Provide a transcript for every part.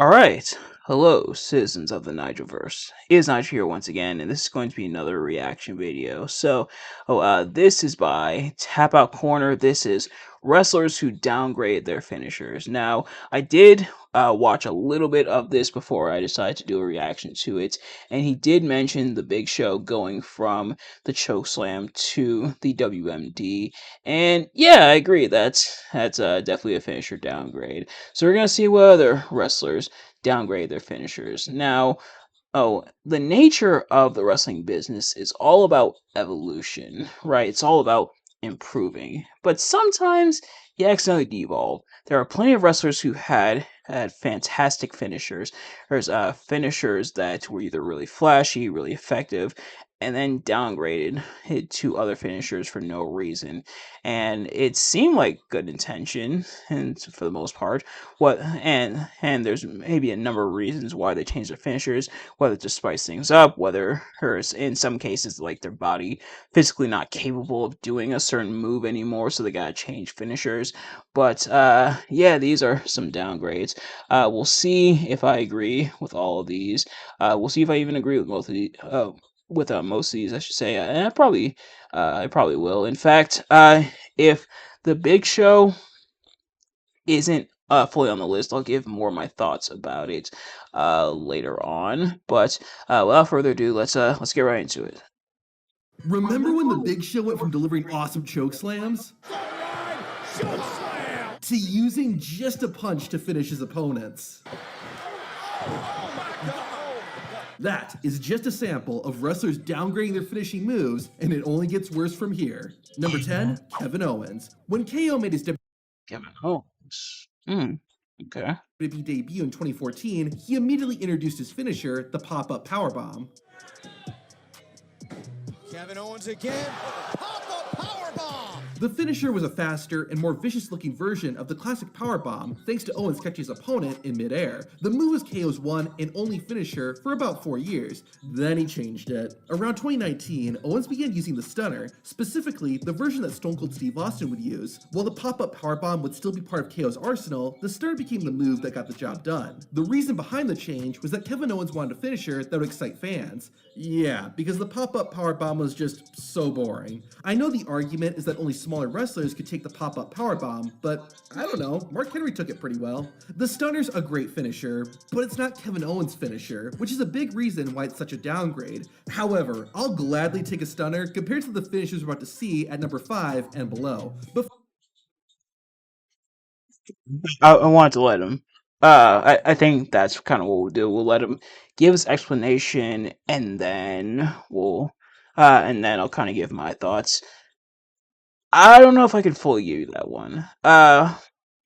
Alright, hello citizens of the Nigelverse. It is Nigel here once again, and this is going to be another reaction video. This is by Tap Out Corner. This is wrestlers who downgrade their finishers. Now, I did watch a little bit of this before I decided to do a reaction to it, and he did mention the Big Show going from the chokeslam to the WMD, and yeah, I agree, that's definitely a finisher downgrade. So we're gonna see what other wrestlers downgrade their finishers. Now, the nature of the wrestling business is all about evolution, right? It's all about improving. But sometimes you accidentally devolve. There are plenty of wrestlers who had fantastic finishers. There's finishers that were either really flashy, really effective, and then downgraded it to other finishers for no reason. And it seemed like good intention, and for the most part, and there's maybe a number of reasons why they changed their finishers, whether to spice things up, whether or in some cases like their body physically not capable of doing a certain move anymore, so they gotta change finishers. But yeah, these are some downgrades. We'll see if I agree with all of these. We'll see if I even agree with most of these. Most of these, I should say, and I probably will. In fact, if the Big Show isn't fully on the list, I'll give more of my thoughts about it later on. But without further ado, let's get right into it. Remember when the Big Show went from delivering awesome choke slams to using just a punch to finish his opponents? That is just a sample of wrestlers downgrading their finishing moves, and it only gets worse from here. Number 10, Kevin Owens. When KO made his Kevin Owens. Okay. WWE debut in 2014, he immediately introduced his finisher, the pop-up powerbomb. Kevin Owens again. Pop-up powerbomb. The finisher was a faster and more vicious-looking version of the classic powerbomb, thanks to Owens catching his opponent in midair. The move was KO's one and only finisher for about 4 years. Then he changed it. Around 2019, Owens began using the stunner, specifically the version that Stone Cold Steve Austin would use. While the pop-up powerbomb would still be part of KO's arsenal, the stunner became the move that got the job done. The reason behind the change was that Kevin Owens wanted a finisher that would excite fans. Yeah, because the pop-up powerbomb was just so boring. I know the argument is that only smaller wrestlers could take the pop-up powerbomb, but I don't know, Mark Henry took it pretty well. The stunner's a great finisher, but it's not Kevin Owens' finisher, which is a big reason why it's such a downgrade. However, I'll gladly take a stunner compared to the finishers we're about to see at number 5 and below. I wanted to let him. I think that's kind of what we'll do. We'll let him give his explanation, and then I'll kind of give my thoughts. I don't know if I could fully give you that one.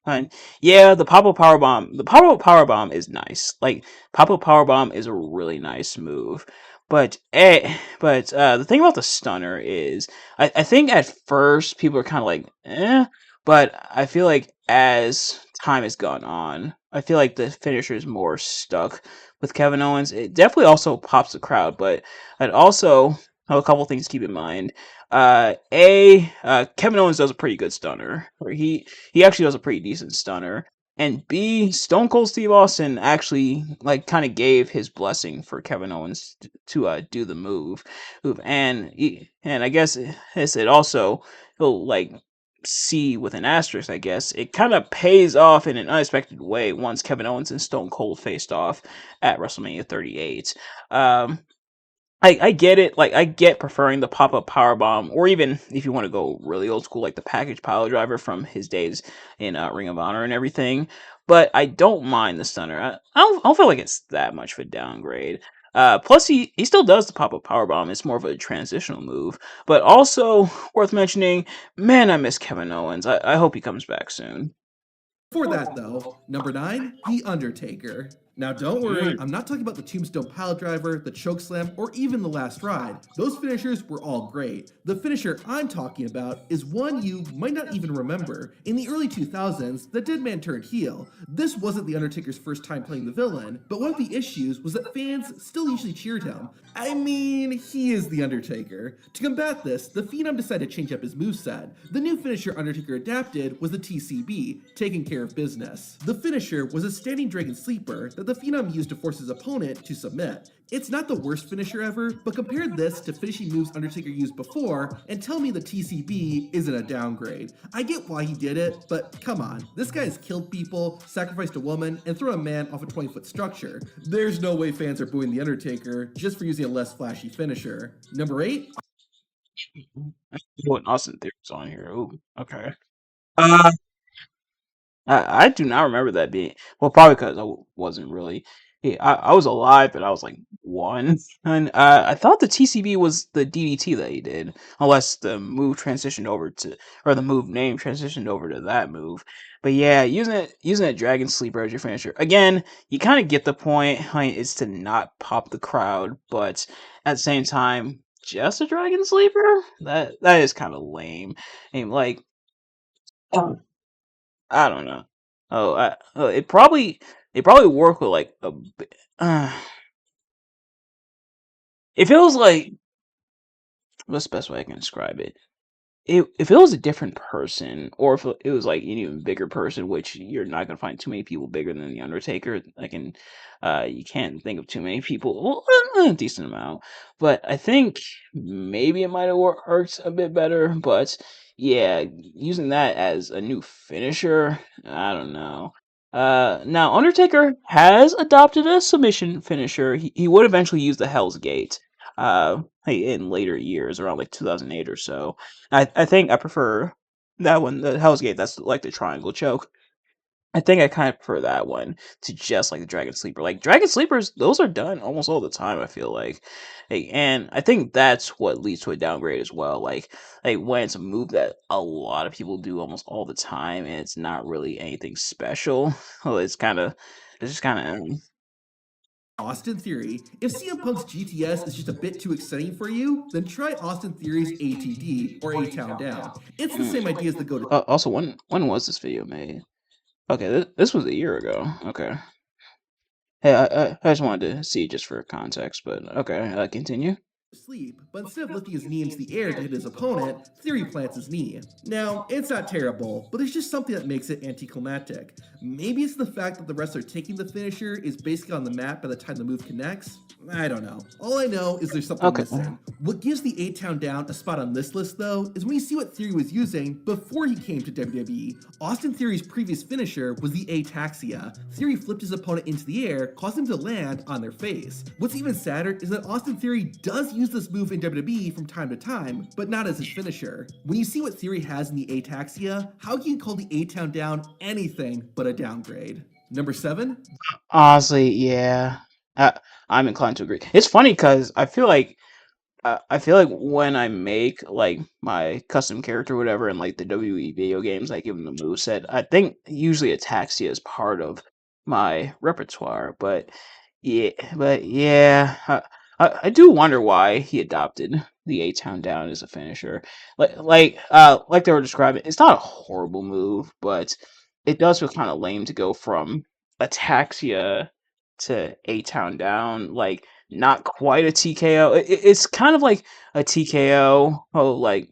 And yeah, the pop-up powerbomb. The pop-up powerbomb is nice. Like, pop-up powerbomb is a really nice move. But the thing about the stunner is, I think at first people are kind of like, eh. But I feel like as time has gone on, I feel like the finisher is more stuck with Kevin Owens. It definitely also pops the crowd, but I'd also have a couple things to keep in mind. Kevin Owens does a pretty good stunner, or he actually does a pretty decent stunner. And B, Stone Cold Steve Austin actually like kind of gave his blessing for Kevin Owens to do the move, and I guess it also he'll like see with an asterisk. I guess it kind of pays off in an unexpected way once Kevin Owens and Stone Cold faced off at WrestleMania 38. I get it. Like, I get preferring the pop-up powerbomb, or even if you want to go really old school, like the package pile driver from his days in Ring of Honor and everything. But I don't mind the stunner. I don't feel like it's that much of a downgrade. Plus, he still does the pop-up powerbomb. It's more of a transitional move. But also, worth mentioning, man, I miss Kevin Owens. I hope he comes back soon. Before that, though, number 9, The Undertaker. Now don't worry, I'm not talking about the Tombstone Piledriver, the Chokeslam, or even the Last Ride. Those finishers were all great. The finisher I'm talking about is one you might not even remember. In the early 2000s, the Dead Man turned heel. This wasn't The Undertaker's first time playing the villain, but one of the issues was that fans still usually cheered him. I mean, he is The Undertaker. To combat this, the Phenom decided to change up his moveset. The new finisher Undertaker adapted was the TCB, taking care of business. The finisher was a standing dragon sleeper that that the Phenom used to force his opponent to submit. It's not the worst finisher ever, but compare this to finishing moves Undertaker used before and tell me the TCB isn't a downgrade. I get why he did it, but come on, this guy has killed people, sacrificed a woman, and thrown a man off a 20-foot structure. There's no way fans are booing the Undertaker just for using a less flashy finisher. Number 8, What Austin Theory's on here? Ooh, okay. Uh, I do not remember that being well, probably because wasn't really. Yeah, I was alive, but I was like one, and I thought the TCB was the DDT that he did, unless the move transitioned over to, or the move name transitioned over to that move. But yeah, using a Dragon Sleeper as your finisher again, you kind of get the point. Like, it's to not pop the crowd, but at the same time, just a Dragon Sleeper that is kind of lame. And like. I don't know. It probably work with like uh, if it was like what's the best way I can describe it? If it was a different person, or if it was like an even bigger person, which you're not gonna find too many people bigger than the Undertaker. You can't think of too many people. Well, a decent amount, but I think maybe it might have worked a bit better. But yeah, using that as a new finisher, I don't know. Now Undertaker has adopted a submission finisher. He would eventually use the Hell's Gate. In later years, around like 2008 or so. I think I prefer that one, the Hell's Gate. That's like the triangle choke. I think I kind of prefer that one to just like the Dragon Sleeper. Like Dragon Sleepers, those are done almost all the time. I feel like, and I think that's what leads to a downgrade as well. Like when it's a move that a lot of people do almost all the time, and it's not really anything special. Well, it's just kind of. Austin Theory. If CM Punk's GTS is just a bit too exciting for you, then try Austin Theory's ATD, or A-Town Down. It's the same idea as the go-to. Also, when was this video made? Okay, this was a year ago. Okay. Hey, I just wanted to see just for context, but okay, continue. Sleep, but instead of lifting his knee into the air to hit his opponent, Theory plants his knee. Now, it's not terrible, but there's just something that makes it anticlimactic. Maybe it's the fact that the wrestler taking the finisher is basically on the mat by the time the move connects. I don't know. All I know is there's something Okay. missing. What gives the 8-Town Down a spot on this list, though, is when you see what Theory was using before he came to WWE. Austin Theory's previous finisher was the Ataxia. Theory flipped his opponent into the air, causing them to land on their face. What's even sadder is that Austin Theory does use this move in WWE from time to time, but not as his finisher. When you see what Theory has in the Ataxia, how can you call the 8-Town Down anything but a downgrade? Number 7, Honestly, yeah, I'm inclined to agree. It's funny because I feel like when I make like my custom character or whatever in like the WWE video games, I give them the moveset. I think usually Ataxia is part of my repertoire, but yeah, I do wonder why he adopted the A-Town Down as a finisher. Like they were describing, it's not a horrible move, but it does feel kind of lame to go from Ataxia to A-Town Down. Like not quite a TKO. It's kind of like a TKO. Oh, like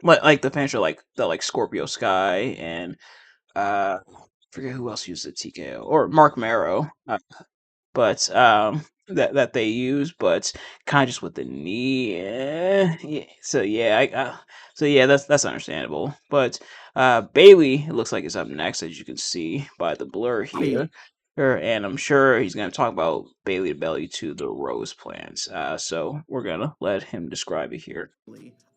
the finisher, like the like Scorpio Sky and forget who else used the TKO or Mark Marrow. But that they use, but kind of just with the knee. Yeah. So yeah, that's understandable. But Bailey, it looks like is up next, as you can see by the blur here. And I'm sure he's going to talk about Bailey to Belly to the Rose plants. So we're going to let him describe it here.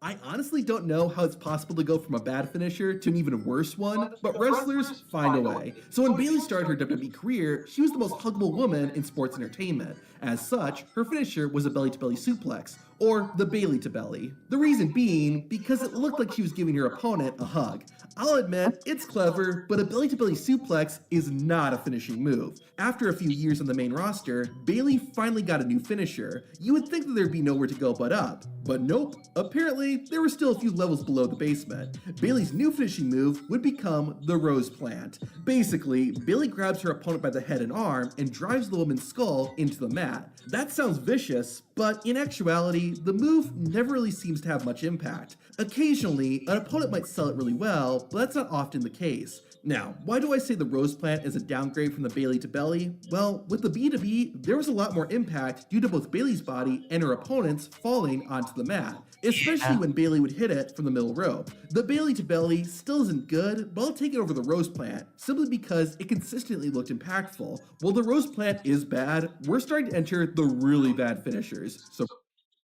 I honestly don't know how it's possible to go from a bad finisher to an even worse one, but wrestlers find a way. So when Bayley started her WWE career, she was the most huggable woman in sports entertainment. As such, her finisher was a belly-to-belly suplex, or the Bailey to belly. The reason being, because it looked like she was giving her opponent a hug. I'll admit, it's clever, but a belly-to-belly suplex is not a finishing move. After a few years on the main roster, Bayley finally got a new finisher. You would think that there'd be nowhere to go but up. But nope, apparently there were still a few levels below the basement. Bayley's new finishing move would become the Rose Plant. Basically, Bayley grabs her opponent by the head and arm and drives the woman's skull into the mat. That sounds vicious, but in actuality, the move never really seems to have much impact. Occasionally, an opponent might sell it really well, but that's not often the case. Now, why do I say the Rose Plant is a downgrade from the Bailey to Belly? Well, with the B to B, there was a lot more impact due to both Bailey's body and her opponents falling onto the mat, especially Yeah. when Bailey would hit it from the middle rope. The Bailey to Belly still isn't good, but I'll take it over the Rose Plant, simply because it consistently looked impactful. While the Rose Plant is bad, we're starting to enter the really bad finishers, so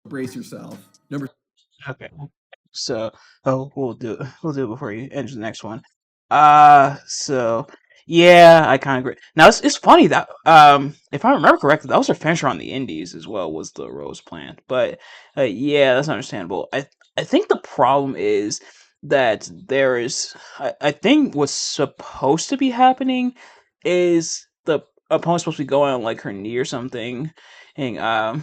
brace yourself. Number Okay. So, we'll do it before you enter the next one. So yeah, I kind of agree. Now it's funny that if I remember correctly, that was her finisher on the Indies as well, was the Rose Plant. But yeah, that's understandable. I think the problem is that I think what's supposed to be happening is the opponent's supposed to be going on like her knee or something, and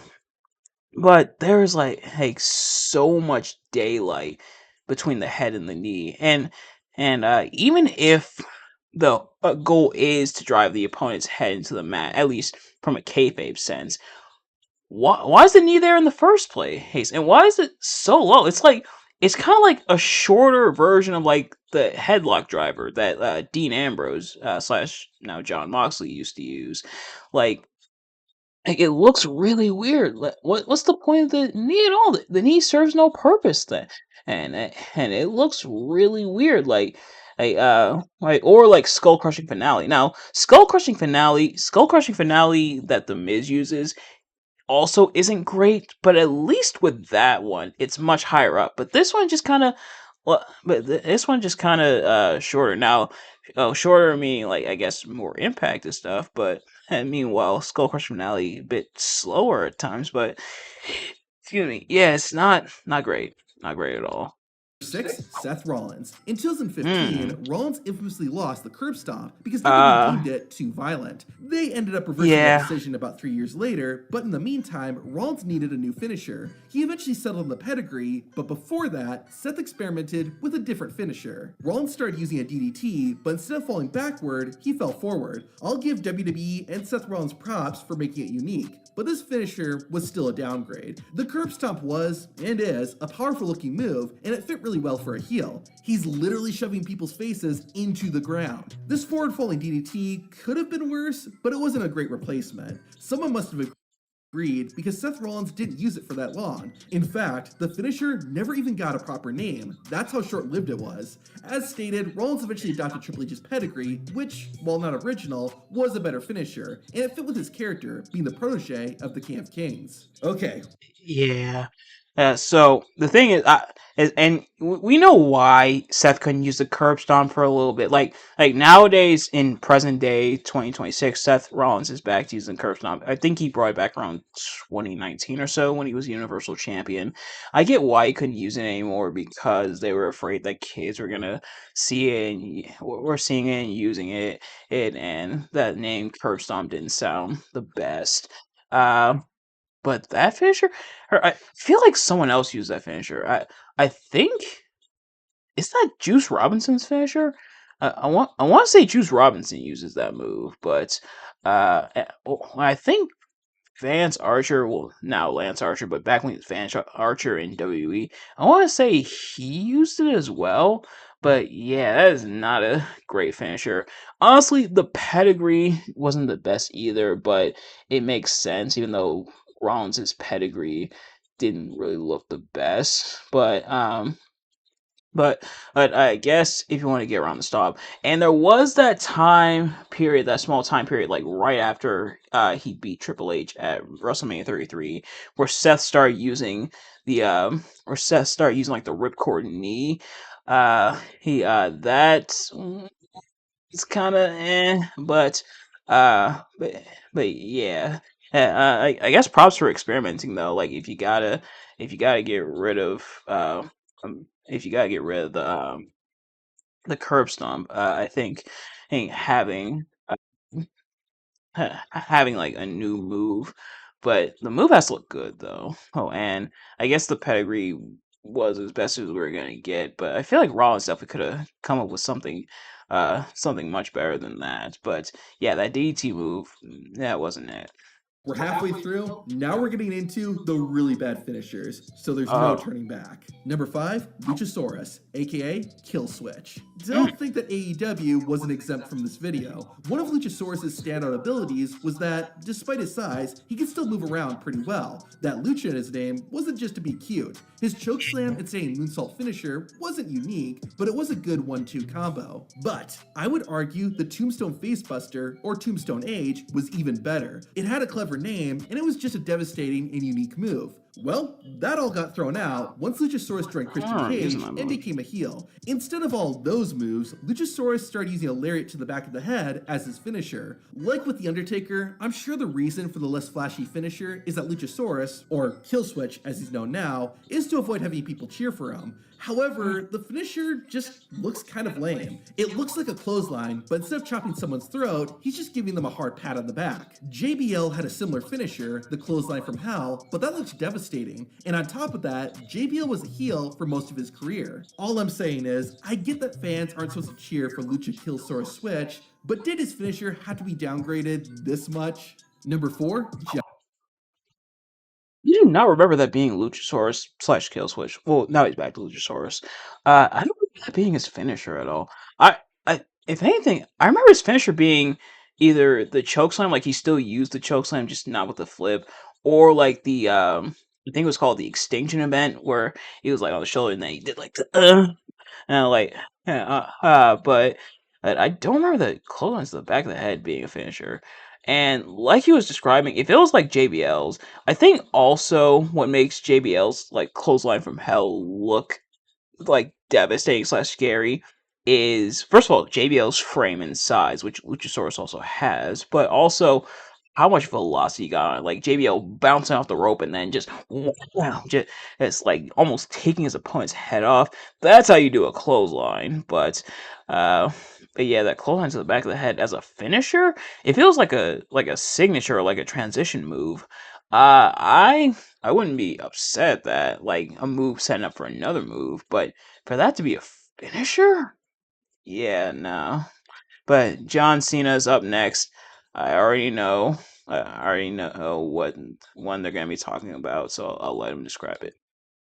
but there's like so much daylight between the head and the knee, and even if the goal is to drive the opponent's head into the mat, at least from a kayfabe sense, why is the knee there in the first place? And why is it so low? It's kind of like a shorter version of like the headlock driver that Dean Ambrose slash now John Moxley used to use. Like it looks really weird. What's the point of the knee at all? The knee serves no purpose then, and it looks really weird. Or like skull crushing finale. Now skull crushing finale that the Miz uses also isn't great, but at least with that one, it's much higher up. But this one just kind of, well, this one just kind of shorter. Now, shorter meaning like I guess more impact and stuff. But and meanwhile, Skull Crush finale a bit slower at times. But excuse me, yeah, it's not great, not great at all. 6, Seth Rollins. In 2015, Hmm. Rollins infamously lost the curb stomp because WWE Uh. deemed it too violent. They ended up reversing that Yeah. decision about 3 years later, but in the meantime, Rollins needed a new finisher. He eventually settled on the pedigree, but before that, Seth experimented with a different finisher. Rollins started using a DDT, but instead of falling backward, he fell forward. I'll give WWE and Seth Rollins props for making it unique, but this finisher was still a downgrade. The curb stomp was, and is, a powerful looking move, and it fit really well for a heel. He's literally shoving people's faces into the ground. This forward falling DDT could have been worse, but it wasn't a great replacement. Someone must have agreed because Seth Rollins didn't use it for that long. In fact, the finisher never even got a proper name. That's how short-lived it was. As stated, Rollins eventually adopted Triple H's pedigree, which, while not original, was a better finisher, and it fit with his character, being the protege of the King of Kings. Okay, Yeah. So the thing we know why Seth couldn't use the curb stomp for a little bit. Like nowadays in present day 2026, Seth Rollins is back to using curb stomp. I think he brought it back around 2019 or so when he was Universal Champion. I get why he couldn't use it anymore because they were afraid that kids were gonna see it and were seeing it and using and that name curb stomp didn't sound the best. Um but that finisher, or I feel like someone else used that finisher. I think is that Juice Robinson's finisher. I want to say Juice Robinson uses that move, but I think Vance Archer, well now Lance Archer, but back when he was Vance Archer in WWE, I want to say he used it as well. But yeah, that is not a great finisher. Honestly, the pedigree wasn't the best either, but it makes sense, even though Rollins' pedigree didn't really look the best. But I guess if you want to get around the stop, and there was that time period, that small time period, like right after he beat Triple H at WrestleMania 33, where Seth started using like the ripcord knee. He that it's kind of but yeah. I guess props for experimenting though. Like if you gotta get rid of if you gotta get rid of the curb stomp, I think having like a new move, but the move has to look good though. Oh, and I guess the pedigree was as best as we were gonna get, but I feel like Rollins definitely could have come up with something much better than that. But yeah, that DDT move, that wasn't it. We're halfway through. Now we're getting into the really bad finishers, so there's no Oh. turning back. Number 5, Luchasaurus, aka Kill Switch. Mm. Don't think that AEW wasn't exempt from this video. One of Luchasaurus' standout abilities was that, despite his size, he could still move around pretty well. That Lucha in his name wasn't just to be cute. His chokeslam and saying moonsault finisher wasn't unique, but it was a good 1-2 combo. But I would argue the Tombstone Facebuster, or Tombstone Age, was even better. It had a clever name, and it was just a devastating and unique move. Well, that all got thrown out once Luchasaurus joined Christian Cage and became a heel. Instead of all those moves, Luchasaurus started using a lariat to the back of the head as his finisher. Like with The Undertaker, I'm sure the reason for the less flashy finisher is that Luchasaurus, or Killswitch as he's known now, is to avoid having people cheer for him. However, the finisher just looks kind of lame. It looks like a clothesline, but instead of chopping someone's throat, he's just giving them a hard pat on the back. JBL had a similar finisher, the clothesline from hell, but that looks devastating. And on top of that, JBL was a heel for most of his career. All I'm saying is, I get that fans aren't supposed to cheer for Lucha Killsaurus Switch, but did his finisher have to be downgraded this much? Number 4, You do not remember that being Luchasaurus slash Killswitch. Well, now he's back to Luchasaurus. I don't remember that being his finisher at all. If anything, I remember his finisher being either the chokeslam, like he still used the chokeslam, just not with the flip, or like the I think it was called the Extinction event, where he was like on the shoulder and then he did like the and I'm like, yeah, but I don't remember the clotheslines to the back of the head being a finisher. And like he was describing, if it was like JBL's, I think also what makes JBL's like clothesline from hell look like devastating slash scary is first of all JBL's frame and size, which Luchasaurus also has, but also how much velocity he got on it. Like JBL bouncing off the rope and then just wow, just it's like almost taking his opponent's head off. That's how you do a clothesline. Uh but yeah, that clothesline to the back of the head as a finisher, it feels like a signature or like a transition move. I wouldn't be upset at that, like a move setting up for another move, but for that to be a finisher? Yeah, no. But John Cena's up next. I already know. I already know what one they're going to be talking about, so I'll let him describe it.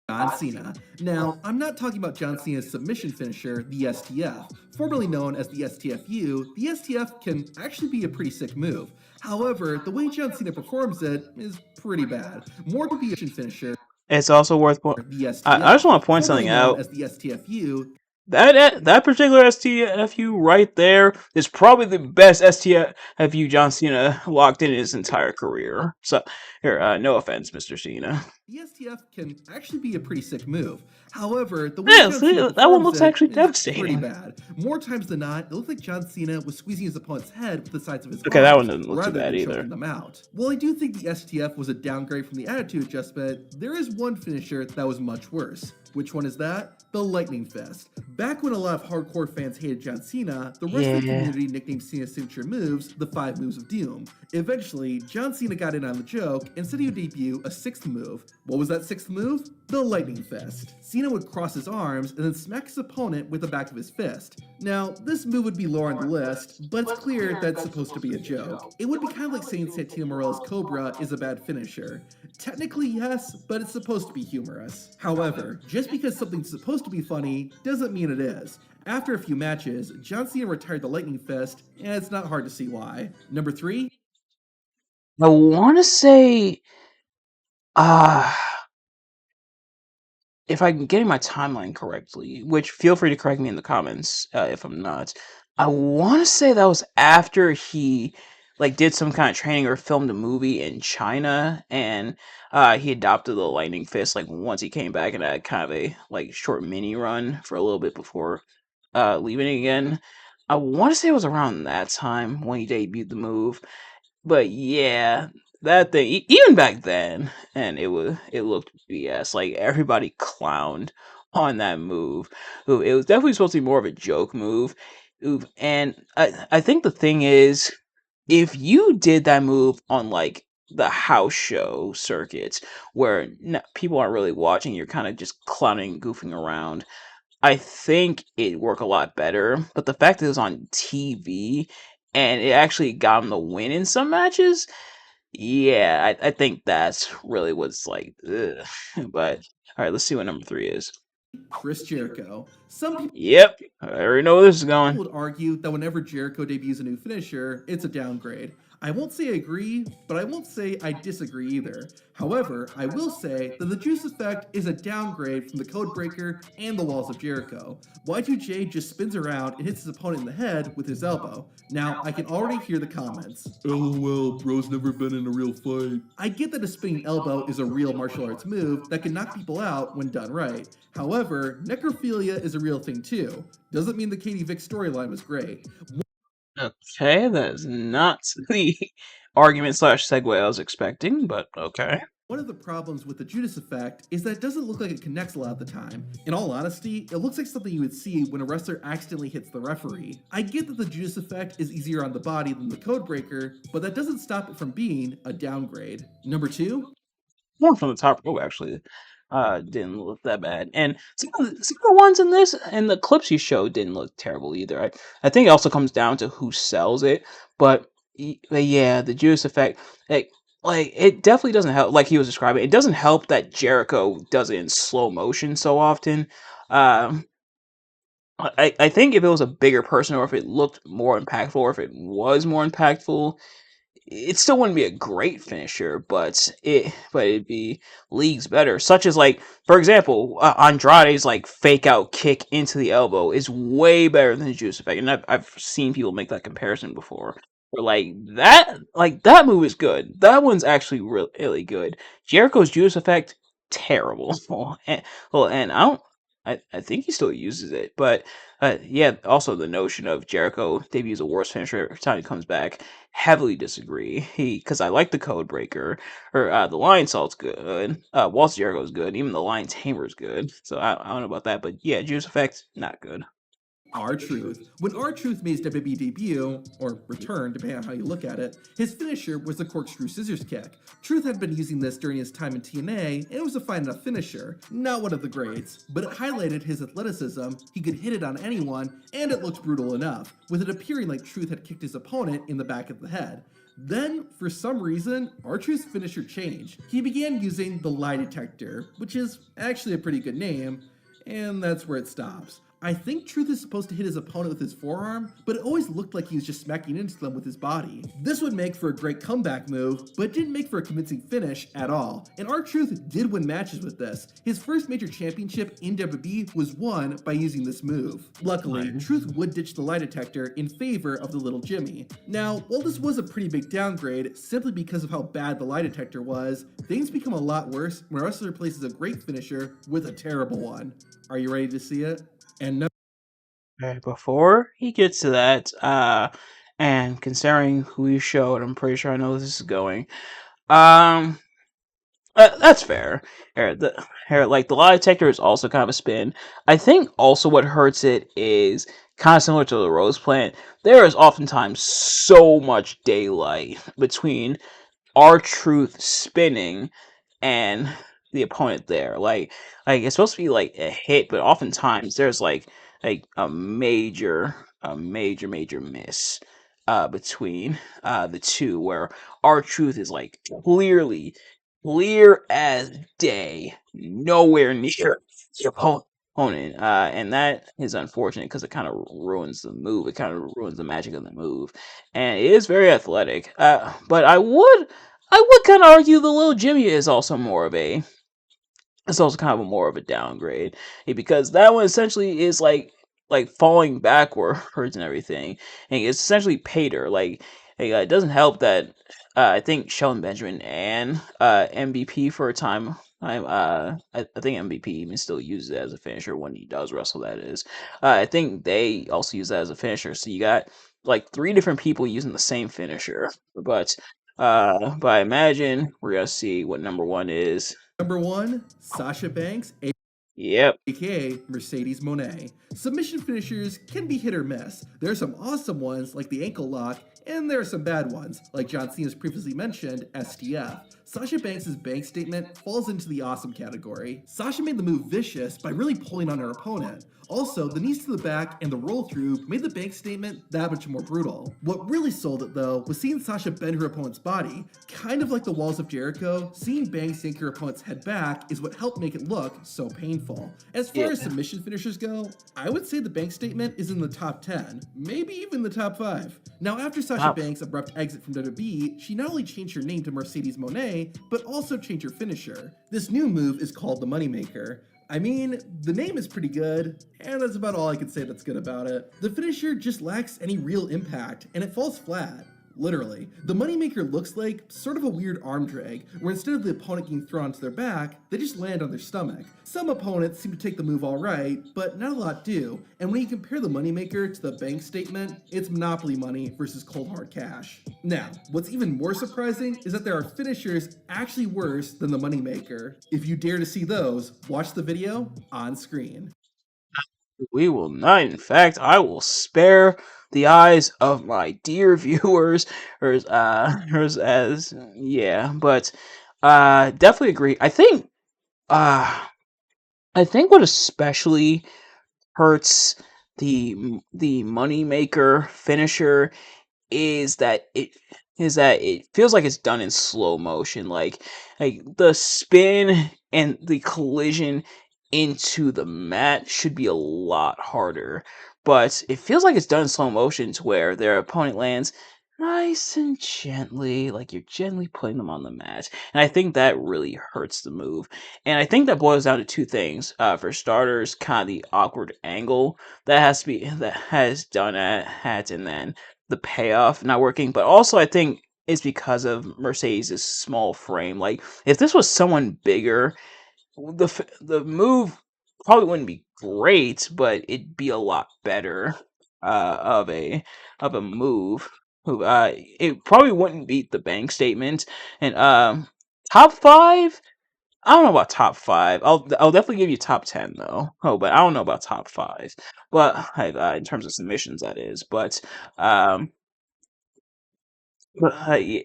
John Cena. Now, I'm not talking about John Cena's submission finisher, the STF. Formerly known as the STFU, the STF can actually be a pretty sick move. However, the way John Cena performs it is pretty bad. More to be a finisher, It's also worth the I just STF. want to point Formerly something known out. as the STFU, That particular STFU right there is probably the best STFU John Cena locked in his entire career. So here, no offense, Mr. Cena. the STF can actually be a pretty sick move. However, the way Yeah, John see, Cena that one performs looks it actually is pretty devastating. bad. More times than not, it looked like John Cena was squeezing his opponent's head with the sides of his Okay, that one arms, doesn't look too rather bad than either. choking them out. While I do think the STF was a downgrade from the Attitude Adjustment, there is one finisher that was much worse. Which one is that? The Lightning Fist. Back when a lot of hardcore fans hated John Cena, the wrestling community nicknamed Cena's signature moves the 5 Moves of Doom. Eventually, John Cena got in on the joke and said he would debut a 6th move. What was that 6th move? The Lightning Fist. Cena would cross his arms and then smack his opponent with the back of his fist. Now, this move would be lower on the list, but it's clear that it's supposed to be a joke. It would be kind of like saying Santino Morella's Cobra is a bad finisher. Technically, yes, but it's supposed to be humorous. However, just because something's supposed to be funny doesn't mean it is. After a few matches, John Cena retired the Lightning Fist, and it's not hard to see why. Number 3, I want to say, uh, if I'm getting my timeline correctly, which feel free to correct me in the comments if I'm not. I want to say that was after he like did some kind of training or filmed a movie in China, and he adopted the Lightning Fist like once he came back and had kind of a like short mini run for a little bit before leaving again. I want to say it was around that time when he debuted the move. But yeah, that thing, even back then, and it looked BS. Like everybody clowned on that move. Ooh, it was definitely supposed to be more of a joke move. Ooh, and I think the thing is, if you did that move on like the house show circuits where people aren't really watching, you're kind of just clowning, goofing around. I think it worked a lot better. But the fact that it was on TV and it actually got him the win in some matches, Yeah, I think that's really what's like, ugh. But all right, let's see what number 3 is. Chris Jericho. Some people Yep, I already know where this is going. would argue that whenever Jericho debuts a new finisher, it's a downgrade. I won't say I agree, but I won't say I disagree either. However, I will say that the Juice Effect is a downgrade from the Codebreaker and the Walls of Jericho. Y2J just spins around and hits his opponent in the head with his elbow. Now, I can already hear the comments. LOL, bro's never been in a real fight. I get that a spinning elbow is a real martial arts move that can knock people out when done right. However, necrophilia is a real thing too. Doesn't mean the Katie Vick storyline was great. Okay, that is not the argument slash segue I was expecting, but okay. One of the problems with the Judas Effect is that it doesn't look like it connects a lot of the time. In all honesty, it looks like something you would see when a wrestler accidentally hits the referee. I get that the Judas Effect is easier on the body than the Codebreaker, but that doesn't stop it from being a downgrade. Number 2, One from the top row actually didn't look that bad, and some of the ones in this and the clips you showed didn't look terrible either. I think it also comes down to who sells it, but, but yeah, the Juice Effect, like it definitely doesn't help. Like he was describing, it doesn't help that Jericho does it in slow motion so often. Um, I think if it was a bigger person, or if it looked more impactful, or if it was more impactful, it still wouldn't be a great finisher, but it'd be leagues better. Such as, like, for example, Andrade's like fake out kick into the elbow is way better than the Juice Effect, and I've seen people make that comparison before. But like that move is good. That one's actually really good. Jericho's Juice Effect, terrible. And I think he still uses it, but yeah. Also, the notion of Jericho debuts a worse finisher every time he comes back, heavily disagree. Because I like the Codebreaker, or the Lion Salt's good. Waltz Jericho's good. Even the Lion Tamer's good. So I don't know about that, but yeah, Juice Effect, not good. R-Truth. When R-Truth made his WWE debut, or return, depending on how you look at it, his finisher was the corkscrew scissors kick. Truth had been using this during his time in TNA, and it was a fine enough finisher. Not one of the greats, but it highlighted his athleticism, he could hit it on anyone, and it looked brutal enough, with it appearing like Truth had kicked his opponent in the back of the head. Then, for some reason, R-Truth's finisher changed. He began using the lie detector, which is actually a pretty good name, and that's where it stops. I think Truth is supposed to hit his opponent with his forearm, but it always looked like he was just smacking into them with his body. This would make for a great comeback move, but it didn't make for a convincing finish at all. And R-Truth did win matches with this. His first major championship in WWE was won by using this move. Luckily, Truth would ditch the lie detector in favor of the Little Jimmy. Now, while this was a pretty big downgrade, simply because of how bad the lie detector was, things become a lot worse when a wrestler replaces a great finisher with a terrible one. Are you ready to see it? And Okay, before he gets to that, and considering who he showed, I'm pretty sure I know where this is going. Um, that's fair. Like the lie detector is also kind of a spin. I think also what hurts it is kind of similar to the rose plant. There is oftentimes so much daylight between our truth spinning and the opponent there. Like it's supposed to be like a hit, but oftentimes there's like a major miss between the two, where our truth is like clearly clear as day, nowhere near the opponent. And that is unfortunate because it kind of ruins the move. It kind of ruins the magic of the move, and it is very athletic. But I would kind of argue the little Jimmy is also more of a it's also kind of more of a downgrade, because that one essentially is like falling backwards and everything, and it's essentially Pater. It doesn't help that I think Shelton Benjamin and MVP for a time. I think MVP even still uses it as a finisher when he does wrestle. That is, I think they also use that as a finisher. So you got like three different people using the same finisher, but I imagine we're gonna see what number 1 is. number 1, Sasha Banks, Yep. aka Mercedes Moné. Submission finishers can be hit or miss. There are some awesome ones like the ankle lock And there are some bad ones, like John Cena's previously mentioned STF. Sasha Banks' bank statement falls into the awesome category. Sasha made the move vicious by really pulling on her opponent. Also, the knees to the back and the roll through made the bank statement that much more brutal. What really sold it though was seeing Sasha bend her opponent's body. Kind of like the walls of Jericho, seeing Banks yank her opponent's head back is what helped make it look so painful. As far Yeah. as submission finishers go, I would say the bank statement is in the top 10, maybe even the top 5. Now after Sasha Wow. Banks' abrupt exit from WWE, she not only changed her name to Mercedes Moné, but also changed her finisher. This new move is called the Moneymaker. I mean, the name is pretty good, and that's about all I can say that's good about it. The finisher just lacks any real impact, and it falls flat. Literally. The Moneymaker looks like sort of a weird arm drag, where instead of the opponent getting thrown onto their back, they just land on their stomach. Some opponents seem to take the move alright, but not a lot do, and when you compare the Moneymaker to the bank statement, it's Monopoly money versus cold hard cash. Now, what's even more surprising is that there are finishers actually worse than the Moneymaker. If you dare to see those, watch the video on screen. We will not. In fact, I will spare the eyes of my dear viewers, as yeah, but definitely agree. Uh, I think what especially hurts the moneymaker finisher is that it feels like it's done in slow motion. Like the spin and the collision into the mat should be a lot harder. But it feels like it's done in slow motion to where their opponent lands nice and gently, like you're gently putting them on the mat. And I think that really hurts the move. And I think that boils down to two things. For starters, kind of the awkward angle that has done at and then the payoff not working, but also I think it's because of Mercedes' small frame. Like if this was someone bigger, the move probably wouldn't be great, but it'd be a lot better of a move. It probably wouldn't beat the bank statement. And top five. I don't know about top five. I'll definitely give you top 10 though. Oh, but I don't know about top five. But in terms of submissions, that is. Um,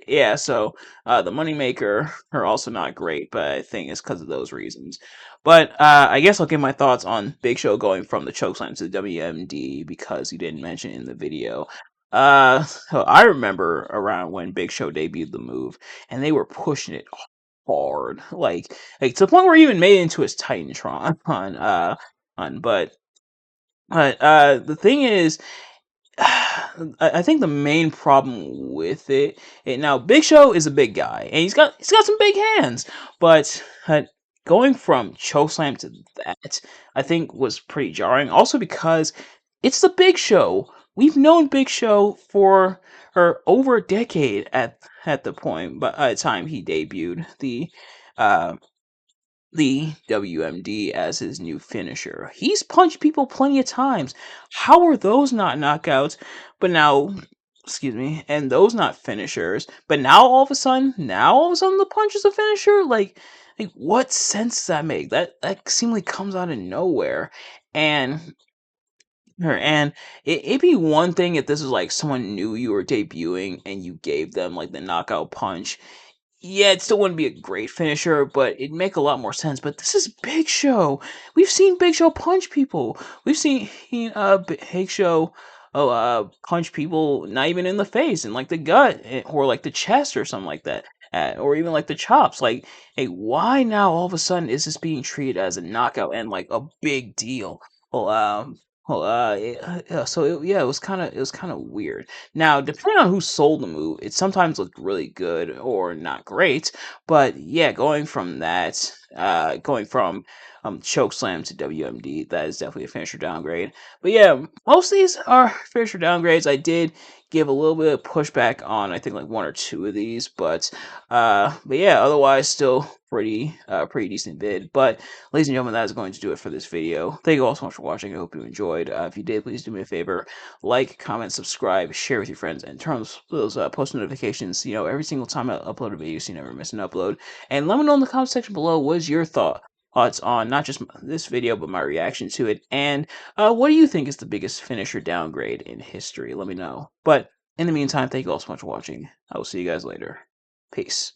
yeah, so the Moneymaker are also not great, but I think it's because of those reasons. But I guess I'll give my thoughts on Big Show going from the chokeslam to the WMD because you didn't mention it in the video. So I remember around when Big Show debuted the move, and they were pushing it hard, like to the point where he even made it into his Titantron but the thing is, I think the main problem with it now, Big Show is a big guy and he's got some big hands, but going from chokeslam to that, I think was pretty jarring. Also because it's the Big Show. We've known Big Show for over a decade at the point, but at the time he debuted uh the WMD as his new finisher. He's punched people plenty of times. How are those not knockouts? But now, excuse me, and those not finishers. But now all of a sudden the punch is a finisher. Like what sense does that make? That seemingly comes out of nowhere. And it'd be one thing if this was like someone knew you were debuting and you gave them like the knockout punch. Yeah, it still wouldn't be a great finisher, but it'd make a lot more sense. But this is Big Show. We've seen Big Show punch people. We've seen Big Show punch people not even in the face, in like the gut or like the chest or something like that, or even like the chops. Like, hey, why now all of a sudden is this being treated as a knockout and like a big deal? Well, yeah, it was kind of weird. Now, depending on who sold the move, it sometimes looked really good or not great. But yeah, going from chokeslam to WMD, that is definitely a finisher downgrade. But yeah, most of these are finisher downgrades. I did give a little bit of pushback on I think like one or two of these, but yeah, otherwise still pretty decent vid. But ladies and gentlemen, that is going to do it for this video. Thank you all so much for watching. I hope you enjoyed. If you did, please do me a favor, like, comment, subscribe, share with your friends, and turn on those post notifications, every single time I upload a video so you never miss an upload. And let me know in the comment section below what's your thoughts on not just this video, but my reaction to it. And what do you think is the biggest finisher downgrade in history? Let me know. But In the meantime, thank you all so much for watching. I will see you guys later. Peace.